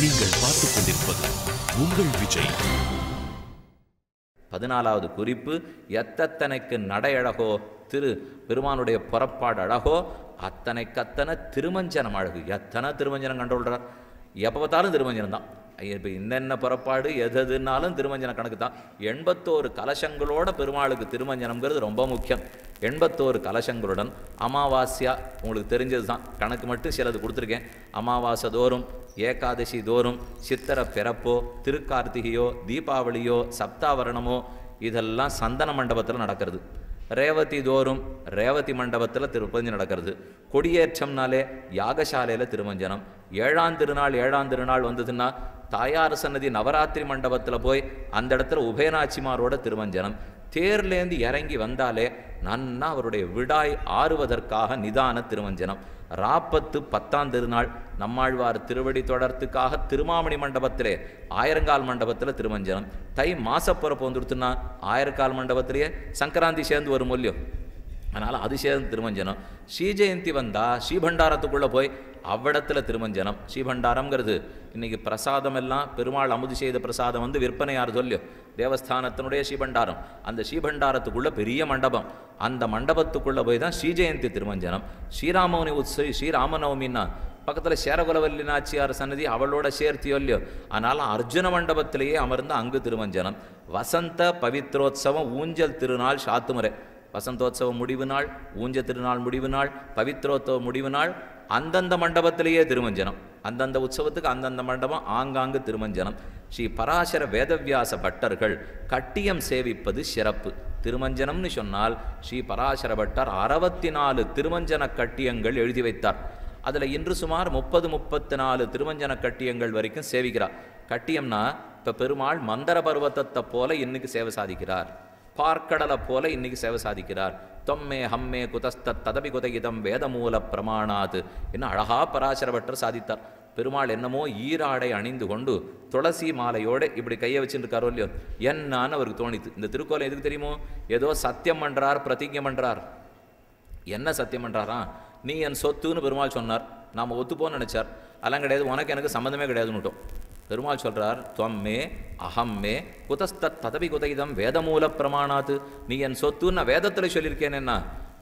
நீங்கள் பார்த்துக் கொண்டிருப்பது உங்கள் விஜய். 14வது குறிப்பு, எத்தனைக்கு நடையழகோ பெருமானுடைய புறப்பாடு அழகோ அத்தனைக்கத்தனை திருமஞ்சனம் அழகு. எத்தனை திருமஞ்சனம் கண்டுள்ளார், எப்போ பார்த்தாலும் திருமஞ்சனம் தான். இப்போ என்னென்ன புறப்பாடு எதுனாலும் திருமஞ்சன கணக்கு தான். 81 கலசங்களோட பெருமாளுக்கு திருமஞ்சனம்ங்கிறது ரொம்ப முக்கியம். 81 கலசங்களுடன் அமாவாஸ்யா உங்களுக்கு தெரிஞ்சது தான், கணக்கு மட்டும் சிலது கொடுத்துருக்கேன். அமாவாசை தோறும், ஏகாதசி தோறும், சித்திரை பிறப்போ, திருக்கார்த்திகையோ, தீபாவளியோ, சப்தாவரணமோ இதெல்லாம் சந்தன மண்டபத்தில் நடக்கிறது. ரேவதி தோறும் ரேவதி மண்டபத்தில் திருப்பஞ்சனம் நடக்கிறது. கொடியேற்றம்னாலே யாகசாலையில் திருமஞ்சனம். ஏழாம் திருநாள் வந்ததுன்னா தாயார் சன்னதி நவராத்திரி மண்டபத்தில் போய் அந்த இடத்துல உபயநாச்சிமாரோட திருமஞ்சனம். தேர்லேருந்து இறங்கி வந்தாலே நன்னா அவருடைய விடாய் ஆறுவதற்காக நிதான திருமஞ்சனம். ராப்பத்து 10ஆம் திருநாள் நம்மாழ்வார் திருவடி தொடர்த்துக்காக திருமாமணி மண்டபத்திலே ஆயிரங்கால் மண்டபத்தில் திருமஞ்சனம். தை மாசப்புறப்பு வந்துடுத்துன்னா ஆயிரக்கால் மண்டபத்திலேயே சங்கராந்தி சேர்ந்து வரும் இல்லையோ, அதனால் அது சேர்ந்து திருமஞ்சனம். ஸ்ரீஜெயந்தி வந்தால் ஸ்ரீபண்டாரத்துக்குள்ளே போய் அவ்விடத்தில் திருமஞ்சனம். ஸ்ரீபண்டாரம்ங்கிறது இன்றைக்கி பிரசாதம் எல்லாம் பெருமாள் அமுது செய்த பிரசாதம் வந்து விற்பனையார் சொல்லியோ, தேவஸ்தானத்தினுடைய ஸ்ரீபண்டாரம். அந்த ஸ்ரீபண்டாரத்துக்குள்ளே பெரிய மண்டபம், அந்த மண்டபத்துக்குள்ளே போய் தான் ஸ்ரீஜெயந்தி திருமஞ்சனம். ஸ்ரீராமநவமின்னா பக்கத்தில் சேரகுலவல்லி நாச்சியார் சன்னதி அவளோட சேர்த்தியோ இல்லையோ, அதனால் அர்ஜுன மண்டபத்திலேயே அமர்ந்து அங்கு திருமஞ்சனம். வசந்த பவித்ரோத்சவம் ஊஞ்சல் திருநாள் சாத்துமுறை. வசந்தோத்சவம் முடிவு நாள், ஊஞ்ச திருநாள் முடிவு நாள், பவித்ரோத்சவ முடிவு நாள் அந்தந்த மண்டபத்திலேயே திருமஞ்சனம். அந்தந்த உற்சவத்துக்கு அந்தந்த மண்டபம் ஆங்காங்கு திருமஞ்சனம். ஸ்ரீ பராசர வேதவியாச பட்டர்கள் கட்டியம் சேவிப்பது சிறப்பு. திருமஞ்சனம்னு சொன்னால் ஸ்ரீ பராசர பட்டர் 64 திருமஞ்சன கட்டியங்கள் எழுதி வைத்தார். அதில் இன்று சுமார் 30-34 திருமஞ்சன கட்டியங்கள் வரைக்கும் சேவிக்கிறார். கட்டியம்னா இப்போ பெருமாள் மந்தர பர்வத்தத்தை போல இன்னைக்கு சேவை சாதிக்கிறார், பார்க்கடலை போல இன்னைக்கு சேவை சாதிக்கிறார். தொம்மே ஹம்மே குதஸ்தத் ததபி குதகிதம் வேதமூல பிரமாணாது என்ன அழகா பராசரபட்டர் சாதித்தார். பெருமாள் என்னமோ ஈராடை அணிந்து கொண்டு துளசி மாலையோடு இப்படி கையை வச்சுருக்காரோ இல்லையோ, என்னான்னு அவருக்கு தோணித்து. இந்த திருக்கோலம் எதுக்கு தெரியுமோ, ஏதோ சத்தியம் பண்ணுறார், பிரதிஜை பண்ணுறார். என்ன சத்தியம் பண்ணுறாரா, நீ என் சொத்துன்னு பெருமாள் சொன்னார். நாம் ஒத்துப்போன்னு நினச்சார். அதெல்லாம் கிடையாது, உனக்கு எனக்கு சம்மந்தமே கிடையாதுன்னுட்டோம். பெருமாள் சொல்கிறார், துவம்மே அகம்மே குதஸ்தத் ததபி குதகிதம் வேதமூல பிரமாணாத்து. நீ என் சொத்துன்னு நான் வேதத்தில் சொல்லியிருக்கேன். என்ன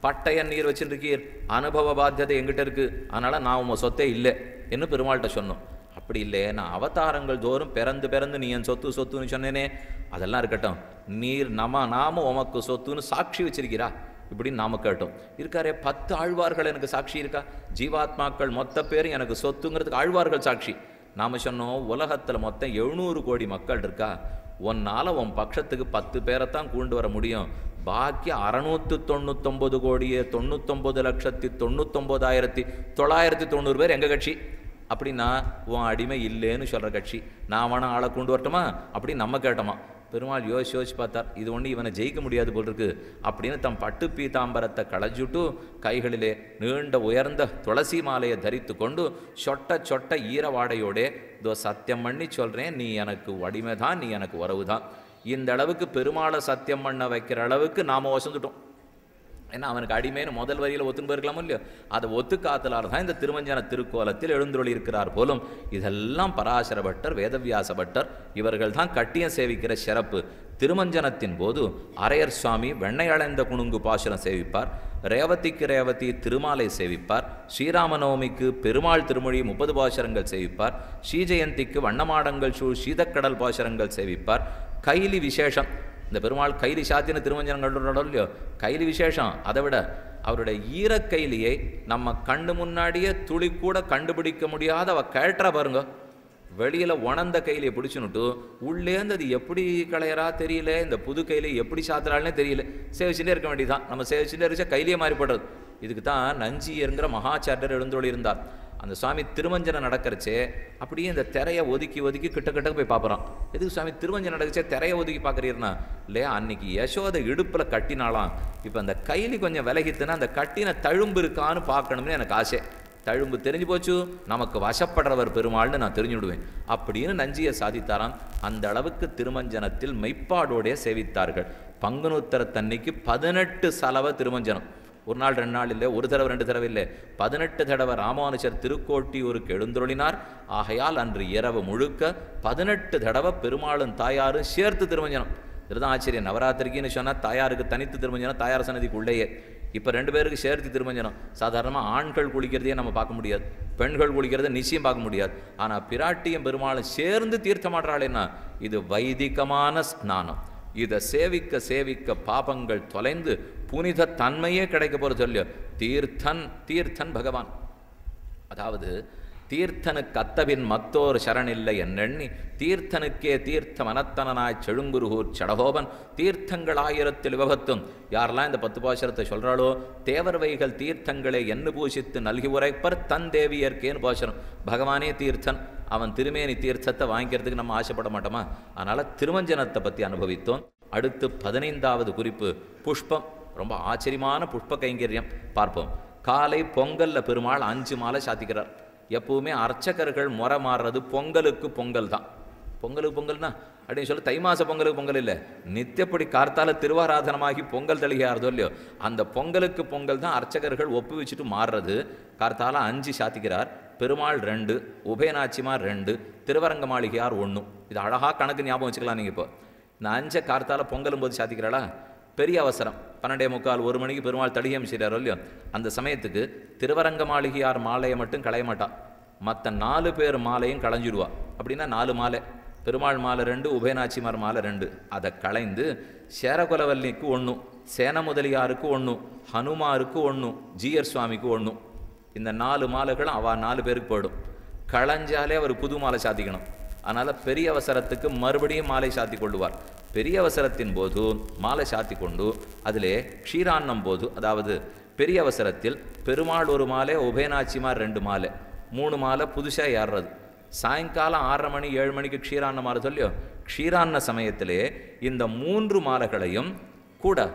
பட்டையன் நீர் வச்சுருக்கீர், அனுபவ பாத்தியதை எங்கிட்ட இருக்குது, அதனால் நான் உங்கள் சொத்தே இல்லை என்று பெருமாள்கிட்ட சொன்னோம். அப்படி இல்லை, நான் அவதாரங்கள் தோறும் பிறந்து நீ என் சொத்துன்னு சொன்னேனே, அதெல்லாம் இருக்கட்டும். நீர் நாம உமக்கு சொத்துன்னு சாட்சி வச்சிருக்கிறா இப்படின்னு நாம கேட்டோம். இருக்காரே 10 ஆழ்வார்கள் எனக்கு சாட்சி இருக்கா, ஜீவாத்மாக்கள் மொத்த பேரும் எனக்கு சொத்துங்கிறதுக்கு ஆழ்வார்கள் சாட்சி. நாம் சொன்னோம், உலகத்தில் மொத்தம் 700 கோடி மக்கள் இருக்கா, உன்னால் உன் பட்சத்துக்கு 10 பேரைத்தான் கூண்டு வர முடியும். பாக்கி 699 கோடியே 99,99,990 பேர் எங்கள் கட்சி. அப்படின்னா உன் அடிமை இல்லைன்னு சொல்கிற கட்சி, நான் வேணா ஆளை கொண்டு வரட்டுமா அப்படின்னு நம்ம கேட்டோமா. பெருமாள் யோசிச்சு பார்த்தார், இது ஒன்று இவனை ஜெயிக்க முடியாது போல் இருக்கு அப்படின்னு தம் பட்டு பீதாம்பரத்தை களைஞ்சுட்டு கைகளிலே நீண்ட உயர்ந்த துளசி மாலையை தரித்து கொண்டு சொட்ட ஈரவாடையோடே இதோ சத்தியம் பண்ணி சொல்கிறேன், நீ எனக்கு அடிமை தான், நீ எனக்கு உறவு தான். இந்த அளவுக்கு பெருமாளை சத்தியம் பண்ண வைக்கிற அளவுக்கு நாம் வசந்துட்டோம். ஏன்னா அவனுக்கு அடிமைன்னு முதல் வரியில் ஒத்துன்னு போயிருக்கலாமோ இல்லையோ, அதை ஒத்துக்காத்தலால் தான் இந்த திருமஞ்சன திருக்கோலத்தில் எழுந்துருளி இருக்கிறார் போலும். இதெல்லாம் பராசர பட்டர், வேதவியாச பட்டர் இவர்கள் தான் கட்டியம் சேவிக்கிற சிறப்பு. திருமஞ்சனத்தின் போது அரையர் சுவாமி வெண்ணெய் அளைந்த குணுங்கு பாசுரம் சேவிப்பார், ரேவதிக்கு ரேவதி திருமாலை சேவிப்பார், ஸ்ரீராமநவமிக்கு பெருமாள் திருமொழி 30 பாசுரங்கள் சேவிப்பார், ஸ்ரீஜெயந்திக்கு வண்ணமாடங்கள் சூழ் சீதக்கடல் பாசுரங்கள் சேவிப்பார். கைலி விசேஷம், இந்த பெருமாள் கைலி சாத்தின திருமஞ்சனங்கள் இல்லையோ, கைலி விசேஷம். அதை விட அவருடைய ஈரக்கைலியை நம்ம கண்ணு முன்னாடியே துளி கூட கண்டுபிடிக்க முடியாத அவ கேட்டுறா பாருங்க. வெளியில் உணர்ந்த கையிலையை பிடிச்சுன்னுட்டு உள்ளேருந்து அது எப்படி களையறா தெரியல, இந்த புது கையில எப்படி சாத்துறாள்னே தெரியல, சேவிச்சுட்டே இருக்க வேண்டியதுதான். நம்ம சேவிச்சுட்டே இருந்துச்சா கையிலேயே மாறிப்படுறது. இதுக்கு தான் நஞ்சியருங்கிற மகாச்சாரியர் எழுந்தொழி இருந்தார். அந்த சுவாமி திருமஞ்சனம் நடக்கிறச்சே அப்படியே இந்த திரையை ஒதுக்கி கிட்ட போய் பார்க்குறான். எதுக்கு சுவாமி திருமஞ்சனம் நடக்கிறச்சே திரையை ஒதுக்கி பார்க்குறீர்னா, இல்லையா அன்னைக்கு யசோதை இடுப்பில் கட்டினாலாம், இப்போ அந்த கைலி கொஞ்சம் விலகித்துனா அந்த கட்டின தழும்பு இருக்கான்னு பார்க்கணும்னு எனக்கு ஆசை. தழும்பு தெரிஞ்சு போச்சு, நமக்கு வசப்படுறவர் பெருமாள்னு நான் தெரிஞ்சு விடுவேன் அப்படின்னு நஞ்சியை சாதித்தாராம். அந்த அளவுக்கு திருமஞ்சனத்தில் மெய்ப்பாடோடைய சேவித்தார்கள். பங்குனுத்தரத்தன்னைக்கு 18 சலவ திருமஞ்சனம். ஒரு நாள் 2 நாள் இல்லை, ஒரு தடவை 2 தடவை இல்லை, 18 தடவை ராமானுஜர் திருக்கோட்டியூருக்கு எழுந்தருளினார். ஆகையால் அன்று இரவு முழுக்க 18 தடவை பெருமாளும் தாயாரும் சேர்த்து திருமஞ்சனம். இதுதான் ஆச்சரியம். நவராத்திரிக்குன்னு சொன்னால் தாயாருக்கு தனித்து திருமஞ்சனம், தாயார் சன்னதிக்குள்ளேயே. இப்போ 2 பேருக்கு சேர்த்து திருமஞ்சனம். சாதாரணமாக ஆண்கள் குளிக்கிறதையே நம்ம பார்க்க முடியாது, பெண்கள் குளிக்கிறத நிச்சயம் பார்க்க முடியாது. ஆனால் பிராட்டியும் பெருமாளும் சேர்ந்து தீர்த்தமாடுறாளேன்னா இது வைதிகமான ஸ்நானம். இதை சேவிக்க சேவிக்க பாபங்கள் தொலைந்து புனித தன்மையே கிடைக்க போகிறது. சொல்லியோ தீர்த்தன் பகவான். அதாவது தீர்த்தனுக்கு அத்தபின் மத்தோர் சரணில்லை என்னெண்ணி தீர்த்தனுக்கே தீர்த்த மனத்தனாய் செழுங்குருகூர் சடகோபன் தீர்த்தங்கள் 1000 விபத்தும். யாரெல்லாம் இந்த 10 பாசுரத்தை சொல்கிறாளோ தேவர்வைகள் தீர்த்தங்களை எண்ணு பூசித்து நல்கி உரைப்பர் தன் தேவியர்க்கேன்னு பாசுரம். பகவானே தீர்த்தன், அவன் திருமேனி தீர்த்தத்தை வாங்கிக்கிறதுக்கு நம்ம ஆசைப்பட மாட்டோமா? அதனால் திருமஞ்சனத்தை பற்றி அனுபவித்தோம். அடுத்து 15வது குறிப்பு புஷ்பம். ரொம்ப ஆச்சரியமான புஷ்ப கைங்கரியம் பார்ப்போம். காலை பொங்கலில் பெருமாள் 5 மாலை சாத்திக்கிறார். எப்பவுமே அர்ச்சகர்கள் முறை மாறுறது பொங்கலுக்கு பொங்கல் தான். பொங்கலுக்கு பொங்கல்னா அப்படின்னு சொல்லி தை மாத பொங்கலுக்கு பொங்கல் இல்லை, நித்தியப்படி கார்த்தால திருவாராதனமாகி பொங்கல் தளிகாரதோ இல்லையோ அந்த பொங்கலுக்கு பொங்கல் தான் அர்ச்சகர்கள் ஒப்பு வச்சுட்டு மாறுறது. கார்த்தால 5 சாத்திக்கிறார். பெருமாள் 2, உபயநாச்சிமார் 2, திருவரங்க மாளிகையார் 1. இது அழகாக கணக்கு ஞாபகம் வச்சுக்கலாம். நீங்கள் இப்போ இந்த 5 கார்த்தால பொங்கலும் போது சாத்திக்கிறாளா? பெரிய அவசரம் 12:45 1 மணிக்கு பெருமாள் தடியம் செய்கிறாரோ இல்லையோ அந்த சமயத்துக்கு திருவரங்க மாளிகையார் மாலையை மட்டும் களைய மாட்டான், மற்ற 4 பேர் மாலையும் களைஞ்சிடுவா. அப்படின்னா 4 மாலை, பெருமாள் மாலை 2, உபயநாச்சிமார் மாலை 2, அதை களைந்து சேரகுலவல்லிக்கு 1, சேன முதலியாருக்கு 1, ஹனுமாருக்கு 1, ஜீயர் சுவாமிக்கு 1. இந்த 4 மாலைகளும் அவ 4 பேருக்கு போயிடும். களைஞ்சாலே அவர் புது மாலை சாத்திக்கணும். அதனால் பெரிய அவசரத்துக்கு மறுபடியும் மாலை சாத்தி கொள்ளுவார். பெரிய அவசரத்தின் போது மாலை சாத்தி கொண்டு அதிலே க்ஷீரான்னம் போது, அதாவது பெரிய அவசரத்தில் பெருமாள் 1 மாலை, உபயநாச்சிமார் 2 மாலை, 3 மாலை புதுசாக ஏறுறது. சாயங்காலம் 6:30 மணி 7 மணிக்கு க்ஷீரான்னம் ஆறு சொல்லியோ க்ஷீரான்ன சமயத்திலே இந்த 3 மாலைகளையும் கூட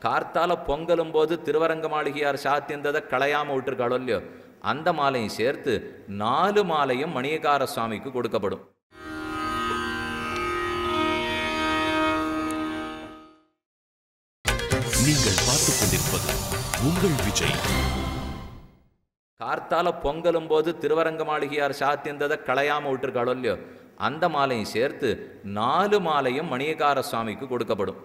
கார்த்தால பொங்கலும் போது திருவரங்க மாளிகையார் சாத்தியந்ததை களையாமல் விட்டுருக்காளோ இல்லையோ அந்த மாலையும் சேர்த்து 4 மாலையும் மணியக்கார சுவாமிக்கு கொடுக்கப்படும். நீங்கள் பார்த்துக் கொண்டிருப்பது உங்கள் விஜய். கார்த்தால பொங்கலும் போது திருவரங்க மாளிகையார் சாத்தியந்ததை களையாமல் விட்டுருக்காளோ இல்லையோ அந்த மாலையும் சேர்த்து 4 மாலையும் மணியக்கார சுவாமிக்கு கொடுக்கப்படும்.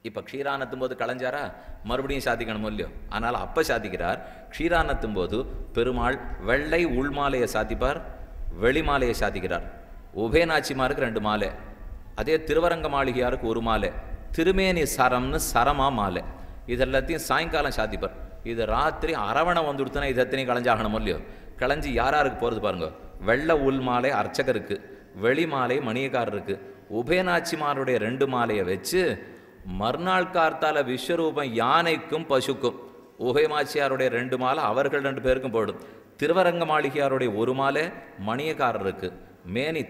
இப்போ க்ஷீரானத்தும் போது களைஞ்சாரா மறுபடியும் சாத்திக்கணுமோ இல்லையோ, அதனால் அப்போ சாத்திக்கிறார். க்ஷீரானத்தும் போது பெருமாள் வெள்ளை உள்மாலையை சாத்திப்பார், வெளிமாலையை சாத்திக்கிறார். உபயநாச்சிமாருக்கு 2 மாலை, அதே திருவரங்க மாளிகையாருக்கு 1 மாலை, திருமேனி சரம்னு சரமா மாலை. இதெல்லாத்தையும் சாயங்காலம் சாத்திப்பார். இது ராத்திரி அரவணை வந்துடுத்துனா இது எத்தனையும் களைஞ்சாகணும் இல்லையோ. களைஞ்சி யாராருக்கு போகிறது பாருங்க. வெள்ளை உள் மாலை அர்ச்சகருக்கு, வெளி மாலை மணியக்காரருக்கு. உபயநாச்சிமாருடைய 2 மாலையை வச்சு மறுநாள் கார்த்தால விஸ்வரூபம் யானைக்கும் பசுக்கும். உபயநாச்சியாருடைய 2 மாலை அவர்கள் 2 பேருக்கும் போயிடும். திருவரங்க மாளிகையாருடைய 1 மாலை மணியக்காரருக்கு,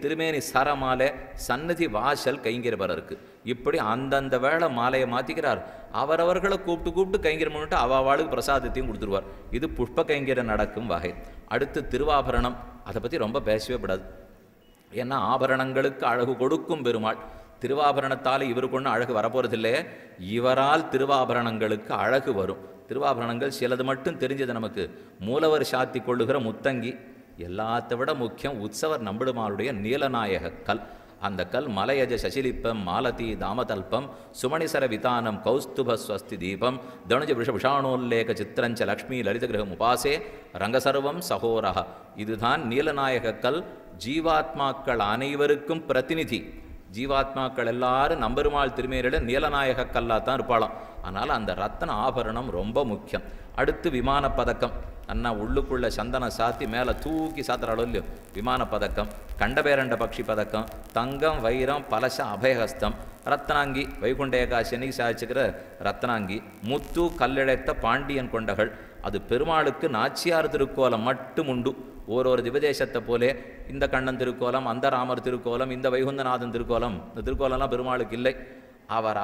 திருமேனி சர மாலை சன்னதி வாசல் கைங்கரிபரருக்கு. இப்படி அந்தந்த வேளை மாலையை மாற்றிக்கிறார். அவரவர்களை கூப்பிட்டு கைங்கரியம் பண்ணிட்டு அவளுக்கு பிரசாதத்தையும் கொடுத்துருவார். இது புஷ்ப கைங்கரியம் நடக்கும் வகை. அடுத்து திருவாபரணம். அதை பற்றி ரொம்ப பேசவே கூடாது. ஏன்னா ஆபரணங்களுக்கு அழகு கொடுக்கும் பெருமாள். திருவாபரணத்தால் இவருக்கு ஒன்றும் அழகு வரப்போகிறதில்லையே, இவரால் திருவாபரணங்களுக்கு அழகு வரும். திருவாபரணங்கள் சிலது மட்டும் தெரிஞ்சது நமக்கு. மூலவர் சாத்தி கொள்ளுகிற முத்தங்கி, எல்லாத்த விட முக்கியம் உற்சவர் நம்பிடுமாளுடைய நீலநாயக கல். அந்த கல் மலையஜ சசிலிப்பம் மாலதி தாமதல்பம் சுமணிசர விதானம் கௌஸ்துப ஸ்வஸ்தி தீபம் தனுஜ விஷாணோல்லேக சித்திரஞ்ச லக்ஷ்மி லலித கிரகம் உபாசே ரங்கசர்வம் சகோரக. இதுதான் நீலநாயக கல். ஜீவாத்மாக்கள் அனைவருக்கும் பிரதிநிதி. ஜீவாத்மாக்கள் எல்லாரும் நம்பெருமாள் திருமேனில நீலநாயக கல்லாக தான் இருப்பாளாம். அதனால் அந்த ரத்தன ஆபரணம் ரொம்ப முக்கியம். அடுத்து விமான பதக்கம். அண்ணா உள்ளுக்குள்ள சந்தன சாத்தி மேலே தூக்கி சாத்துறாளோ இல்லையோ விமான பதக்கம். கண்டபேரண்ட பக்ஷி பதக்கம், தங்கம் வைரம் பலச அபயஹஸ்தம், ரத்னாங்கி வைகுண்ட ஏகாசனிக்கு சாதிச்சுக்கிற ரத்னாங்கி, முத்து கல்லிழைத்த பாண்டியன் கொண்டகள். அது பெருமாளுக்கு நாச்சியார் திருக்கோலம் மட்டும் உண்டு. ஒரு திவதேசத்தை போலே இந்த கண்ணன் திருக்கோலம், அந்த ராமர் திருக்கோலம், இந்த வைகுந்தநாதன் திருக்கோலம், இந்த திருக்கோலம்லாம் பெருமாளுக்கு இல்லை.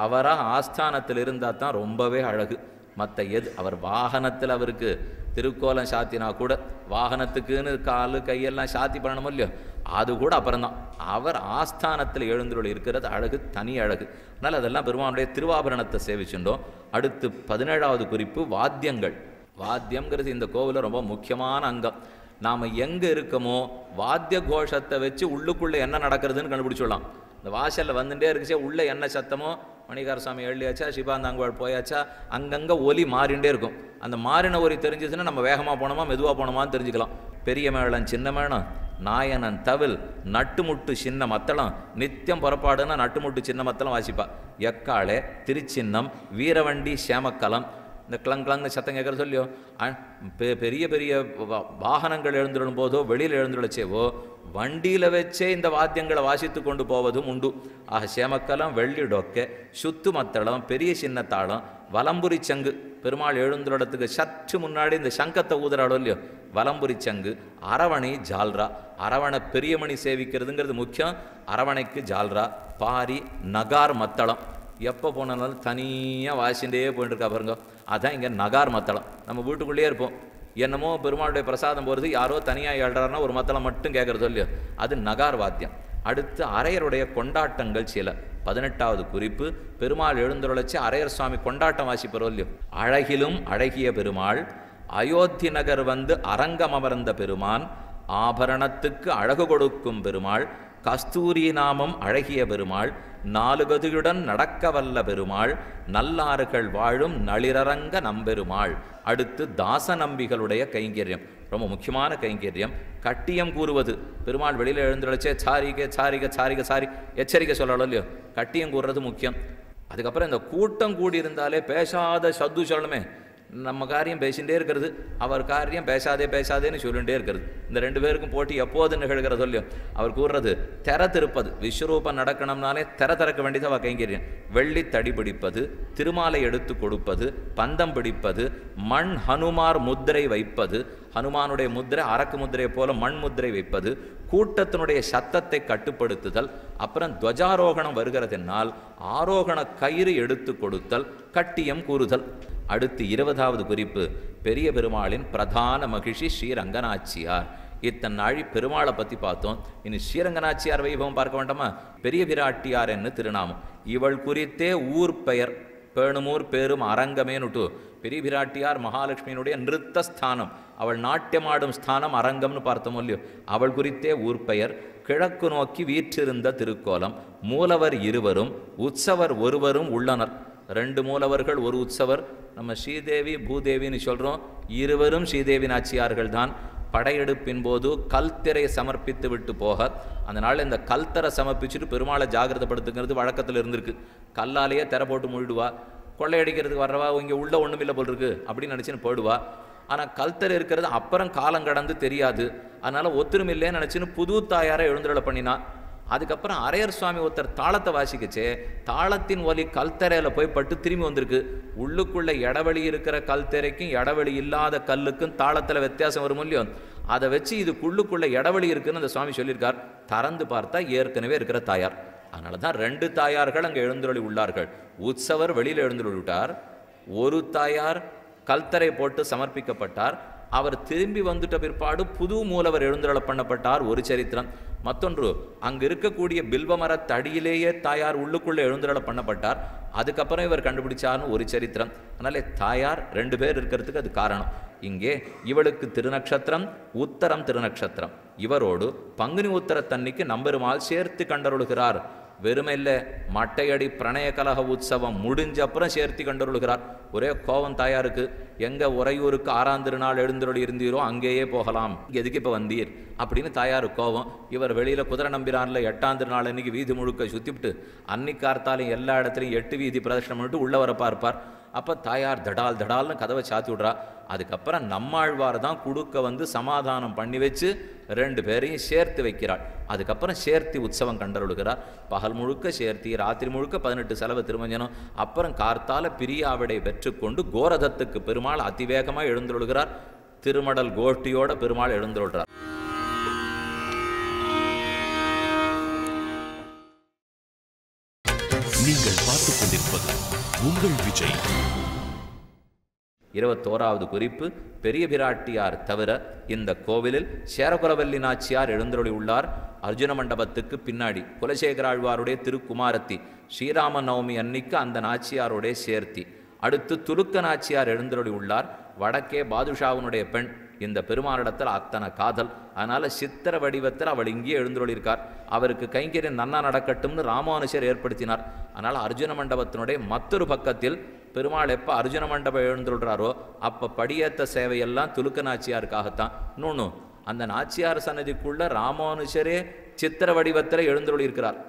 அவராக ஆஸ்தானத்தில் இருந்தால் தான் ரொம்பவே அழகு. மற்ற அவர் வாகனத்தில் அவருக்கு திருக்கோலம் சாத்தினா கூட வாகனத்துக்குன்னு காலு கையெல்லாம் சாத்தி பண்ணணும் இல்லையோ, அது கூட அப்புறம்தான். அவர் ஆஸ்தானத்தில் எழுந்தருள் இருக்கிறது அழகு, தனி அழகு. அதனால் அதெல்லாம் பெருமானுடைய திருவாபரணத்தை சேவிச்சுட்டோம். அடுத்து 17வது குறிப்பு வாத்தியங்கள். வாத்தியங்கிறது இந்த கோவிலில் ரொம்ப முக்கியமான அங்கம். நாம் எங்கே இருக்கமோ வாத்திய கோஷத்தை வச்சு உள்ளுக்குள்ளே என்ன நடக்கிறதுன்னு கண்டுபிடிச்சிடலாம். இந்த வாசலில் வந்துட்டே இருக்குச்சே உள்ளே என்ன சத்தமோ, மணிகார சாமி எழுதியாச்சா, சிபாந்தாங்குவாள் போயாச்சா, அங்கங்கே ஒலி மாறிண்டே இருக்கும். அந்த மாறின ஒலி தெரிஞ்சிச்சுன்னா நம்ம வேகமாக போனோமா மெதுவாக போனோமான்னு தெரிஞ்சுக்கலாம். பெரிய மேளம் சின்ன மேளம், நாயனன் தவில், நட்டுமுட்டு சின்ன மத்தளம், நித்தியம் புறப்பாடுன்னா நட்டுமுட்டு சின்ன மத்தளம் வாசிப்பா. எக்காளே, திருச்சின்னம், வீரவண்டி, சேமக்கலம், இந்த கிளங்கு சத்தம் கேட்குறது சொல்லியோ. பெரிய பெரிய வாகனங்கள் எழுந்துடும் போதோ வெளியில் எழுந்துடச்சேவோ வண்டியில் வச்சே இந்த வாத்தியங்களை வாசித்து கொண்டு போவதும் உண்டு. ஆக சேமக்கலம், வெள்ளி டொக்கை, சுத்து மத்தளம், பெரிய சின்ன தாளம், வலம்புரி சங்கு. பெருமாள் எழுந்துடத்துக்கு சற்று முன்னாடி இந்த சங்கத்தை ஊதுறாளோ இல்லையோ, வலம்புரி சங்கு, அரவணை, ஜால்ரா. அரவணை பெரியமணி சேவிக்கிறதுங்கிறது முக்கியம். அரவணைக்கு ஜால்ரா, பாரி, நகார் மத்தளம். எப்போ போனாலும் தனியாக வாசிண்டே போயிட்டு இருக்கா பாருங்க. அதான் இங்கே நகார் மத்தளம். நம்ம வீட்டுக்குள்ளேயே இருப்போம், என்னமோ பெருமாளுடைய பிரசாதம் போகிறது, யாரோ தனியாக எழுறாருன்னா ஒரு மத்தளம் மட்டும் கேட்குறது இல்லையோ, அது நகார் வாத்தியம். அடுத்து அரையருடைய கொண்டாட்டங்கள் சில. 18வது குறிப்பு, பெருமாள் எழுந்துருளச்சு அரையர் சுவாமி கொண்டாட்டம் வாசிப்பறோம் இல்லையோ. அழகிலும் அழகிய பெருமாள், அயோத்தி நகர் வந்து அரங்கம் அமர்ந்த பெருமான், ஆபரணத்துக்கு அழகு கொடுக்கும் பெருமாள், கஸ்தூரி நாமம் அழகிய பெருமாள், 4 கதியுடன் நடக்க வல்ல பெருமாள், நல்லாறுகள் வாழும் நளிரரங்க நம்பெருமாள். அடுத்து தாச நம்பிகளுடைய கைங்கரியம், ரொம்ப முக்கியமான கைங்கரியம். கட்டியம் கூறுவது. பெருமாள் வெளியில் எழுந்துழைச்சே சாரிகை சாரிகை சாரிகை சாரி எச்சரிக்கை சொல்லலாம் இல்லையோ, கட்டியம் கூறுறது முக்கியம். அதுக்கப்புறம் இந்த கூட்டம் கூடி இருந்தாலே பேசாத சத்து சொல்லணுமே. நம்ம காரியம் பேசிகிட்டே இருக்கிறது, அவர் காரியம் பேசாதே பேசாதேன்னு சொல்லிகிட்டே இருக்கிறது. இந்த 2 பேருக்கும் போட்டி எப்போது நிகழ்கிறது இல்லையோ. அவர் கூறுறது தெர திருப்பது. விஸ்வரூபம் நடக்கணும்னாலே தெர திறக்க வேண்டியது அவள் கைங்கரியம். வெள்ளி தடி பிடிப்பது, திருமாலை எடுத்து கொடுப்பது, பந்தம் பிடிப்பது, மண் ஹனுமார் முத்திரை வைப்பது, ஹனுமானுடைய முத்திரை அரக்கு முத்திரையை போல மண் முத்திரை வைப்பது, கூட்டத்தினுடைய சத்தத்தை கட்டுப்படுத்துதல், அப்புறம் துவஜாரோகணம் வருகிறதென்னால் ஆரோகண கயிறு எடுத்து கொடுத்தல், கட்டியம் கூறுதல். அடுத்து 20வது குறிப்பு, பெரிய பெருமாளின் பிரதான மகிழ்ச்சி ஸ்ரீரங்கநாச்சியார். இத்தனை நாழி பெருமாளை பற்றி பார்த்தோம். இனி ஸ்ரீரங்கநாச்சியார் வைபவம் பார்க்க வேண்டாமா? பெரிய பிராட்டியார் என்று திருநாமம். இவள் குறித்தே ஊர் பெயர் பேணுமூர் பேரும் அரங்கமேனுட்டு. பெரிய பிராட்டியார் மகாலட்சுமியினுடைய நிறுத்த ஸ்தானம், அவள் நாட்டியமாடும் ஸ்தானம் அரங்கம்னு பார்த்தோம் இல்லையோ. அவள் குறித்தே ஊர் பெயர். கிழக்கு நோக்கி வீற்றிருந்த திருக்கோலம். மூலவர் 2 உற்சவர் 1 உள்ளனர். 2 மூலவர்கள் 1 உற்சவர். நம்ம ஸ்ரீதேவி பூதேவின்னு சொல்கிறோம், 2 ஸ்ரீதேவி நாச்சியார்கள் தான். படையெடுப்பின் போது கல்திரை சமர்ப்பித்து விட்டு போக, அதனால் இந்த கல்தரை சமர்ப்பிச்சுட்டு பெருமாளை ஜாகிரதைப்படுத்துங்கிறது வழக்கத்தில் இருந்திருக்கு. கல்லாலேயே திரை போட்டு முழுடுவா, கொள்ளையடிக்கிறதுக்கு வர்றவா இங்கே உள்ள ஒன்றும் இல்லை போல் இருக்குது அப்படின்னு நினச்சின்னு போயிடுவா. ஆனால் கல்தரை இருக்கிறது அப்புறம் காலம் கடந்து தெரியாது. அதனால் ஒத்துருமில்லைன்னு நினச்சின்னு புது தாயாரை எழுந்துருளை பண்ணினா. அதுக்கப்புறம் அரையர் சுவாமி ஒருத்தர் தாளத்தை வாசிக்கச்சே தாளத்தின் ஒலி கல்தரையில் போய் பட்டு திரும்பி வந்திருக்கு. உள்ளுக்குள்ளே இடவெளி இருக்கிற கல்தரைக்கும் இடவெளி இல்லாத கல்லுக்கும் தாளத்தில் வித்தியாசம் வரும் இல்லையோ. அதை வச்சு இதுக்குள்ளுக்குள்ளே இடவெளி இருக்குன்னு அந்த சுவாமி சொல்லியிருக்கார். திறந்து பார்த்தா ஏற்கனவே இருக்கிற தாயார். அதனால தான் 2 தாயார்கள் அங்கே எழுந்துருளி உள்ளார்கள். உற்சவர் வெளியில் எழுந்துருளி விட்டார், 1 தாயார் கல்தரை போட்டு சமர்ப்பிக்கப்பட்டார். அவர் திரும்பி வந்துட்ட பிற்பாடு புது மூலவர் எழுந்துருள பண்ணப்பட்டார், ஒரு சரித்திரம். மற்றொன்று, அங்கே இருக்கக்கூடிய பில்வமர தடியிலேயே தாயார் உள்ளுக்குள்ளே எழுந்துருள பண்ணப்பட்டார். அதுக்கப்புறம் இவர் கண்டுபிடிச்சார்னு ஒரு சரித்திரம். அதனாலே தாயார் 2 பேர் இருக்கிறதுக்கு அது காரணம். இங்கே இவளுக்கு திருநக்ஷத்திரம், உத்தரம் திருநக்ஷத்திரம். இவரோடு பங்குனி உத்தரத்தன்னைக்கு நம்பெருமாள் சேர்த்து கண்டருளுகிறார். வெறுமையில் மட்டையடி பிரணய கலக உற்சவம் முடிஞ்ச அப்புறம் சேர்த்தி கண்டருளுகிறார். ஒரே கோவம் தாயாருக்கு, எங்கே உறையூருக்கு 6ஆம் திருநாள் எழுந்தருளி இருந்தீரோ அங்கேயே போகலாம், எதுக்கு இப்போ வந்தீர் அப்படின்னு தாயாரு கோவம். இவர் வெளியில் குதிரை நம்பிரானில் 8ஆம் திருநாள் அன்றைக்கி வீதி முழுக்க சுற்றிவிட்டு அன்னைக்கார்த்தாலையும் எல்லா இடத்துலையும் 8 வீதி பிரதர்ஷனம் பண்ணிட்டு உள்ளே வர பார்ப்பார். அப்போ தாயார் தடால் தடால்னு கதவை சாத்தி விட்றா. அதுக்கப்புறம் நம்மாழ்வார் தான் குடுக்க வந்து சமாதானம் பண்ணி வச்சு 2 பேரையும் சேர்த்து வைக்கிறாள். அதுக்கப்புறம் சேர்த்தி உற்சவம் கண்டருளுகிறார். பகல் முழுக்க சேர்த்தி, ராத்திரி முழுக்க 18 செலவு திருமஞ்சனம். அப்புறம் கார்த்தால பிரியாவிடை பெற்றுக்கொண்டு கோரதத்துக்கு பெருமாள் அதிவேகமாக எழுந்துருளுகிறார். திருமடல் கோஷ்டியோட பெருமாள் எழுந்துருள்றார். நீங்கள் பார்த்துக் கொண்டிருப்பது உங்கள் விஜய். 21வது குறிப்பு, பெரிய பிராட்டியார் தவிர இந்த கோவிலில் சேரகுலவல்லி நாச்சியார் எழுந்தருளி உள்ளார். அர்ஜுன மண்டபத்துக்கு பின்னாடி குலசேகராழ்வாருடைய திருக்குமாரத்தி ஸ்ரீராம நவமி அன்னைக்கு அந்த நாச்சியாருடைய சேர்த்தி. அடுத்து துலுக்க நாச்சியார் எழுந்தருளி உள்ளார். வடக்கே பாதுஷாவுனுடைய பெண். இந்த பெருமானிடத்தில் அத்தனை காதல், அதனால சித்திர வடிவத்தில் அவள் இங்கே எழுந்தருளியிருக்கார். அவருக்கு கைங்கரியம் நன்னா நடக்கட்டும்னு ராமானுஷர் ஏற்படுத்தினார். அதனால் அர்ஜுன மண்டபத்தினுடைய மற்றொரு பக்கத்தில் பெருமாள் எப்போ அர்ஜுன மண்டபம் எழுந்துள்ளாரோ அப்போ படியேற்ற சேவையெல்லாம் துலுக்க நாச்சியாருக்காகத்தான். இன்னொன்று, அந்த நாச்சியார் சன்னதிக்குள்ள ராமானுஷரே சித்திர வடிவத்தில் எழுந்துள்ளிருக்கிறார்.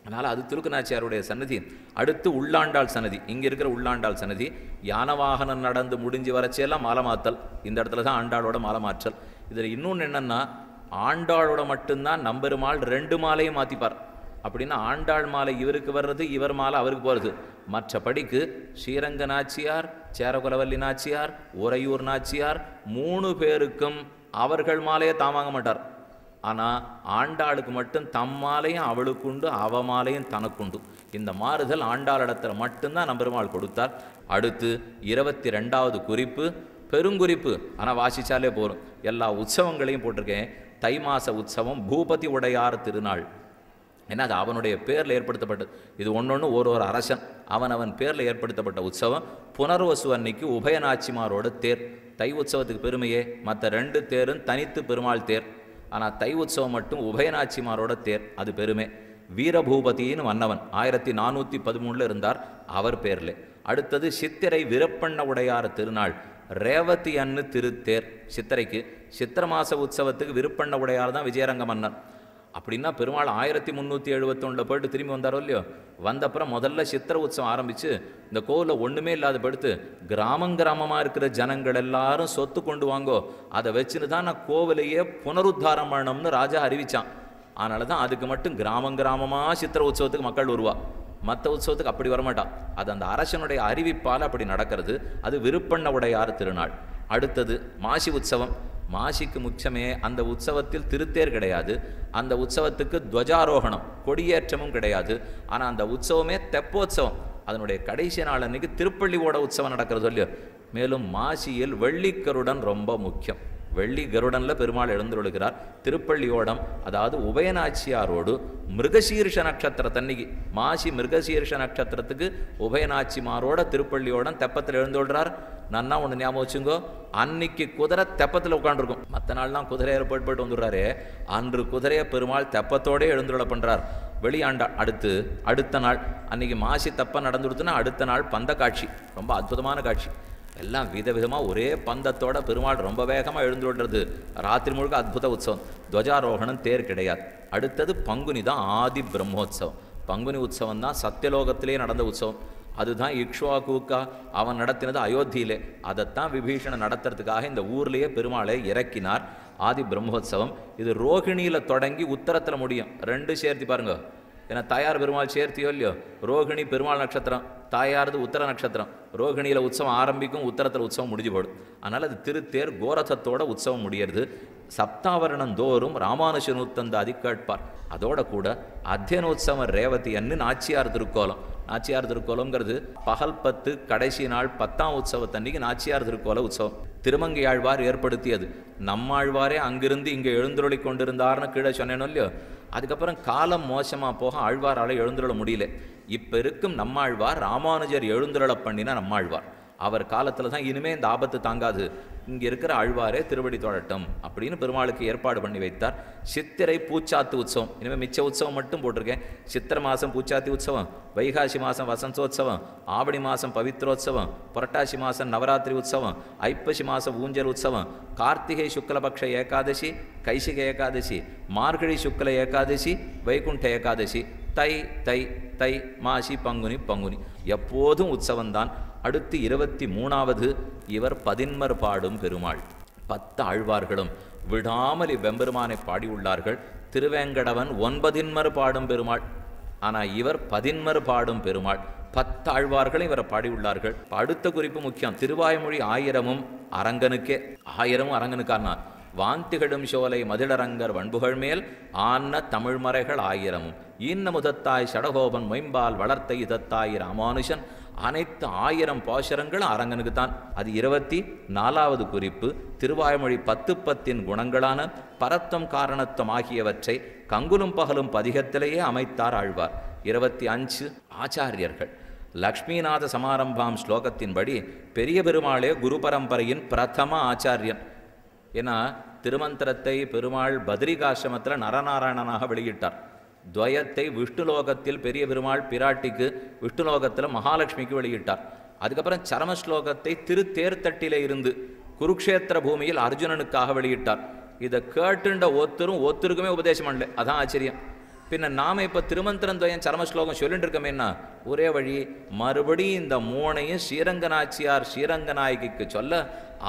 அதனால் அது துலுக்க நாச்சியாருடைய சன்னதி. அடுத்து உள்ளாண்டாள் சன்னதி. இங்கே இருக்கிற உள்ளாண்டாள் சன்னதி யானவாகனம் நடந்து முடிஞ்சு வரச்செல்லாம் மாலை மாற்றல். இந்த இடத்துல தான் ஆண்டாளோட மாலை மாற்றல். இதில் இன்னொன்று என்னென்னா, ஆண்டாளோட மட்டும்தான் நம்பெருமாள் 2 மாலையும் மாற்றிப்பார். அப்படின்னா ஆண்டாள் மாலை இவருக்கு வர்றது, இவர் மாலை அவருக்கு போகிறது. மற்றபடிக்கு ஸ்ரீரங்க நாச்சியார், சேரகுலவல்லி நாச்சியார், உறையூர் நாச்சியார் 3 பேருக்கும் அவர்கள் மாலையை தான் வாங்க மாட்டார். ஆனால் ஆண்டாளுக்கு மட்டும் தம் மாலையும் அவளுக்குண்டு, அவ மாலையும் தனக்குண்டு. இந்த மாறுதல் ஆண்டாளிடத்தில் மட்டும்தான் நம்பெருமாள் கொடுத்தார். அடுத்து 22வது குறிப்பு, பெருங்குறிப்பு. ஆனால் வாசித்தாலே போகும். எல்லா உற்சவங்களையும் போட்டிருக்கேன். தை மாச உற்சவம் பூபதி உடையார் திருநாள். ஏன்னா அது அவனுடைய பேரில் ஏற்படுத்தப்பட்டது. இது ஒன்று ஒரு அரசன் அவன் பேரில் ஏற்படுத்தப்பட்ட உற்சவம். புனர்வசு அன்னைக்கு உபயநாச்சிமாரோட தேர். தை உற்சவத்துக்கு பெருமையே மற்ற 2 தேரும் தனித்து பெருமாள் தேர். ஆனால் தை உற்சவம் மட்டும் உபயநாச்சிமாரோட தேர், அது பெருமை. வீரபூபதின்னு மன்னவன் 1413 இருந்தார், அவர் பேரில். அடுத்தது சித்திரை விரப்பண்ண உடையார் திருநாள். ரேவதி அன்னு திருத்தேர். சித்திரைக்கு சித்திர மாச உற்சவத்துக்கு விருப்பண்ண உடையார் தான் விஜயரங்க மன்னன். அப்படின்னா பெருமாள் 1371 போயிட்டு திரும்பி வந்தாரோ இல்லையோ, வந்தப்புறம் முதல்ல சித்திர உற்சவம் ஆரம்பித்து இந்த கோவிலில் ஒன்றுமே இல்லாத படுத்து கிராமமாக இருக்கிற ஜனங்கள் எல்லாரும் சொத்து கொண்டு வாங்கோ, அதை வச்சுன்னு தான் நான் கோவிலையே புனருத்தாரம் பண்ணணும்னு ராஜா அறிவித்தான். அதனால தான் அதுக்கு மட்டும் கிராமமாக சித்திர உற்சவத்துக்கு மக்கள் வருவா. மற்ற உற்சவத்துக்கு அப்படி வரமாட்டான். அது அந்த அரசனுடைய அறிவிப்பால் அப்படி நடக்கிறது. அது விருப்பண்ண உடையார் திருநாள். அடுத்தது மாசி உற்சவம். மாசிக்கு முக்கியமே அந்த உற்சவத்தில் திருத்தேர் கிடையாது. அந்த உற்சவத்துக்கு துவஜாரோகணம் கொடியேற்றமும் கிடையாது. ஆனால் அந்த உற்சவமே தெப்போற்சவம். அதனுடைய கடைசி நாள் அன்னைக்கு திருப்பள்ளியோட உற்சவம் நடக்கிறது இல்லையோ. மேலும் மாசியில் வெள்ளிக்கருடன் ரொம்ப முக்கியம். வெள்ளி கருடனில் பெருமாள் எழுந்துள்ளார். திருப்பள்ளியோடம், அதாவது உபயநாச்சியாரோடு மிருகசீர்ஷ நட்சத்திரத்தன்னைக்கு, மாசி மிருகசீர்ஷ நட்சத்திரத்துக்கு உபயநாச்சிமாரோட திருப்பள்ளியோடம் தெப்பத்தில் எழுந்துள்ளார். நன்னா ஒன்று ஞாபகம் வச்சுங்கோ, அன்னைக்கு குதிரை தெப்பத்தில் உட்காந்துருக்கும். மற்ற நாள்லாம் குதிரையை போயிட்டு வந்துடுறாரு. அன்று குதிரையை பெருமாள் தெப்பத்தோடே எழுந்துள்ள பண்ணுறார். வெளியாண்டா அடுத்த நாள் அன்னைக்கு மாசி தெப்பம் நடந்துடுத்துன்னா அடுத்த நாள் பந்த காட்சி. ரொம்ப அற்புதமான காட்சி. எல்லாம் விதவிதமாக ஒரே பந்தத்தோட பெருமாள் ரொம்ப வேகமாக எழுந்துடுறது. ராத்திரி முழுக்க அற்புத உற்சவம். துவஜாரோகணம் தேர் கிடையாது. அடுத்தது பங்குனி தான் ஆதி பிரம்மோத்சவம். பங்குனி உற்சவம் தான் சத்தியலோகத்திலே நடந்த உற்சவம். அதுதான் இக்ஷ்வாகுக்கா அவன் நடத்தினது அயோத்தியிலே. அதைத்தான் விபீஷணன் நடத்துறதுக்காக இந்த ஊர்லேயே பெருமாளை இறக்கினார். ஆதி பிரம்மோத்சவம் இது ரோகிணியில் தொடங்கி உத்தரத்தில் முடியும். 2 சேர்த்து பாருங்க. ஏன்னா தாயார் பெருமாள் சேர்த்தியோ இல்லையோ, ரோகிணி பெருமாள் நட்சத்திரம், தாயாரது உத்தர நட்சத்திரம். ரோகிணியில் உற்சவம் ஆரம்பிக்கும், உத்தரத்தில் உற்சவம் முடிஞ்சு போடும். அதனால் அது திருத்தேர் கோரதத்தோட உற்சவம் முடியறது. சப்தாவரணம் தோறும் ராமானுஷனூத்தந்தாதி கேட்பார். அதோட கூட அத்தியனோத்சவம் ரேவதி அன்னு நாச்சியார் திருக்கோலம். நாச்சியார் திருக்கோலம்ங்கிறது பகல் 10 கடைசி நாள் 10ஆம் உற்சவத்தன்னைக்கு நாச்சியார் திருக்கோல உற்சவம். திருமங்கையாழ்வார் ஏற்படுத்தியது. நம்மாழ்வாரே அங்கிருந்து இங்கே எழுந்துருளி கொண்டிருந்தார்னு கீழே சொன்னேனோ இல்லையோ. அதுக்கப்புறம் காலம் மோசமாக போக ஆழ்வாரால் எழுந்துருள முடியல. இப்போ இருக்கும் நம்மாழ்வார் ராமானுஜர் எழுந்துருள பண்ணின நம்மாழ்வார். அவர் காலத்தில் தான் இனிமேல் இந்த ஆபத்து தாங்காது, இங்கே இருக்கிற ஆழ்வாரே திருவடி தோழட்டும் அப்படின்னு பெருமாளுக்கு ஏற்பாடு பண்ணி வைத்தார். சித்திரை பூச்சாத்து உற்சவம். இனிமேல் மிச்ச உற்சவம் மட்டும் போட்டிருக்கேன். சித்திரை மாதம் பூச்சாத்தி உற்சவம், வைகாசி மாதம் வசந்தோத்சவம், ஆவணி மாதம் பவித்ரோத்சவம், புரட்டாசி மாதம் நவராத்திரி உற்சவம், ஐப்பசி மாதம் ஊஞ்சல் உற்சவம், கார்த்திகை சுக்லபக்ஷ ஏகாதசி, கைசிக ஏகாதசி, மார்கழி சுக்ல ஏகாதசி, வைகுண்ட ஏகாதசி, தை தை தை, மாசி பங்குனி பங்குனி, எப்போதும் உற்சவந்தான். அடுத்து 23வது இவர் பதின்மர் பாடும் பெருமாள். 10 ஆழ்வார்களும் விடாமல் இவ்வெம்பெருமானை பாடியுள்ளார்கள். திருவேங்கடவன் 9 பாடும் பெருமாள். ஆனால் இவர் 10 பாடும் பெருமாள். 10 ஆழ்வார்களும் இவரை பாடியுள்ளார்கள். அடுத்த குறிப்பு முக்கியம். திருவாய்மொழி 1000ம் அரங்கனுக்கே. 1000ம் அரங்கனுக்கான வாந்திகடும் சோலை மதிலரங்கர் வன்புகள் மேல் ஆன்ன தமிழ்மறைகள் 1000ம் ஈன்ன முதத்தாய் சடகோபன் மொயம்பால் வளர்த்த இதத்தாய் ராமானுஷன் அனைத்து 1000 பாசுரங்களும் அரங்கனுக்கு தான். அது 24வது குறிப்பு. திருவாய்மொழி 10 குணங்களான பரத்தம் காரணத்துவம் ஆகியவற்றை கங்குலும் பகலும் பதிகத்திலேயே அமைத்தார் ஆழ்வார். 25 ஆச்சாரியர்கள். லக்ஷ்மிநாத சமாரம்பாம் ஸ்லோகத்தின்படி பெரிய பெருமாளே குரு பரம்பரையின் பிரதம ஆச்சாரியன். ஏன்னா திருமந்திரத்தை பெருமாள் பத்ரிகாசிரமத்தில் நரநாராயணனாக வெளியிட்டார். துவயத்தை விஷ்ணுலோகத்தில் பெரிய பெருமாள் பிராட்டிக்கு, விஷ்ணுலோகத்தில் மகாலட்சுமிக்கு வெளியிட்டார். அதுக்கப்புறம் சரமஸ்லோகத்தை திருத்தேர்த்தட்டிலே இருந்து குருக்ஷேத்திர பூமியில் அர்ஜுனனுக்காக வெளியிட்டார். இதை கேட்டுண்ட ஒருத்தருக்குமே உபதேசம் பண்ணல. அதான் ஆச்சரியம். பின்ன நாம இப்போ திருமந்திரம் துவயம் சரமஸ்லோகம் சொல்லிட்டு இருக்கோமேன்னா ஒரே வழி, மறுபடியும் இந்த 3ஐயும் ஸ்ரீரங்கநாச்சியார் ஸ்ரீரங்கநாயகிக்கு சொல்ல,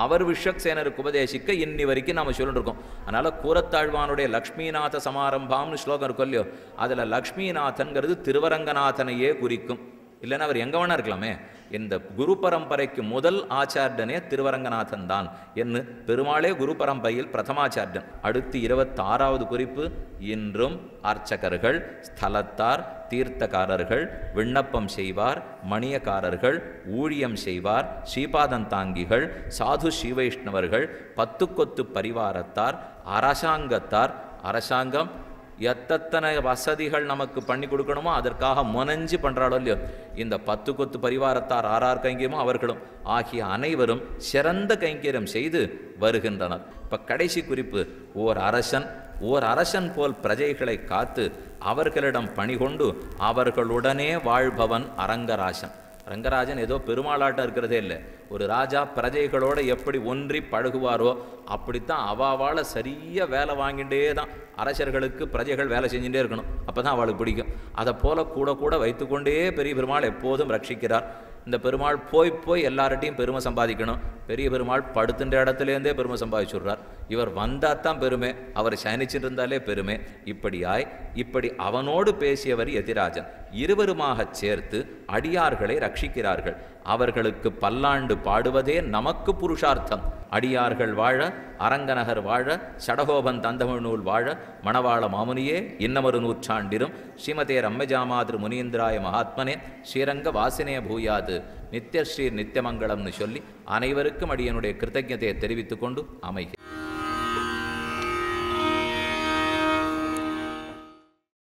அவர் விஸ்வக்சேனருக்கு உபதேசிக்க இன்னி வரைக்கும் நாம் சொல்லிட்டு இருக்கோம். அதனால் கூரத்தாழ்வானுடைய லக்ஷ்மிநாத சமாரம்பாம்னு ஸ்லோகம் இருக்கும் இல்லையோ, அதில் லக்ஷ்மிநாதன்கிறது திருவரங்கநாதனையே குறிக்கும். இல்லைன்னா அவர் எங்கே வேணா இருக்கலாமே. இந்த குரு பரம்பரைக்கு முதல் ஆச்சாரியனே திருவரங்கநாதன் தான் என்று பெருமாளே குரு பரம்பரையில் பிரதமாச்சாரியன். அடுத்து 26வது குறிப்பு. இன்றும் அர்ச்சகர்கள், ஸ்தலத்தார், தீர்த்தக்காரர்கள், விண்ணப்பம் செய்வார், மணியக்காரர்கள், ஊழியம் செய்வார், ஸ்ரீபாதந்தாங்கிகள், சாது ஸ்ரீவைஷ்ணவர்கள், 10 கொத்து பரிவாரத்தார், அரசாங்கத்தார். அரசாங்கம் எத்தனை வசதிகள் நமக்கு பண்ணி கொடுக்கணுமோ அதற்காக முனைஞ்சு பண்ணுறாளோ இல்லையோ, இந்த 10 கொத்து பரிவாரத்தார் ஆறார் கைங்கரியமோ அவர்களும் ஆகிய அனைவரும் சிறந்த கைங்கரியம் செய்து வருகின்றனர். இப்போ கடைசி குறிப்பு. ஓர் அரசன் போல் பிரஜைகளை காத்து அவர்களிடம் பணிகொண்டு அவர்களுடனே வாழ்பவன் அரங்கராசன். ரங்கராஜன் ஏதோ பெருமாளாட்டம் இருக்கிறதே இல்லை. ஒரு ராஜா பிரஜைகளோடு எப்படி ஒன்றி பழகுவாரோ அப்படித்தான் அவாவால் சரியாக வேலை வாங்கிட்டே தான் அரசர்களுக்கு பிரஜைகள் வேலை செஞ்சுட்டே இருக்கணும். அப்போ தான் அவளுக்கு பிடிக்கும். அதை போல் கூட வைத்துக்கொண்டே பெரிய பெருமாள் எப்போதும் ரட்சிக்கிறார். இந்த பெருமாள் போய் எல்லார்ட்டையும் பெருமை சம்பாதிக்கணும். பெரிய பெருமாள் படுத்துன்ற இடத்துலேருந்தே பெருமை சம்பாதிச்சுடுறார். இவர் வந்தால் தான் பெருமை, அவர் சயனிச்சுட்டு இருந்தாலே பெருமை. இப்படி அவனோடு பேசியவர் யதிராஜன். இருவருமாக சேர்த்து அடியார்களை ரட்சிக்கிறார்கள். அவர்களுக்கு பல்லாண்டு பாடுவதே நமக்கு புருஷார்த்தம். அடியார்கள் வாழ, அரங்கநகர் வாழ, சடகோபன் தந்தமிழ் நூல் வாழ, மணவாள மாமுனியே இன்னமொரு நூற்றாண்டிரும் ஸ்ரீமதே ரம்மஜாமாதிரு முனீந்திராய மகாத்மனே ஸ்ரீரங்க வாசினே பூயாது நித்யஸ்ரீர் நித்தியமங்கலம்னு சொல்லி அனைவருக்கும் அடியனுடைய கிருத்தஜ்ஞதையை தெரிவித்துக் கொண்டு அமைகிறேன்.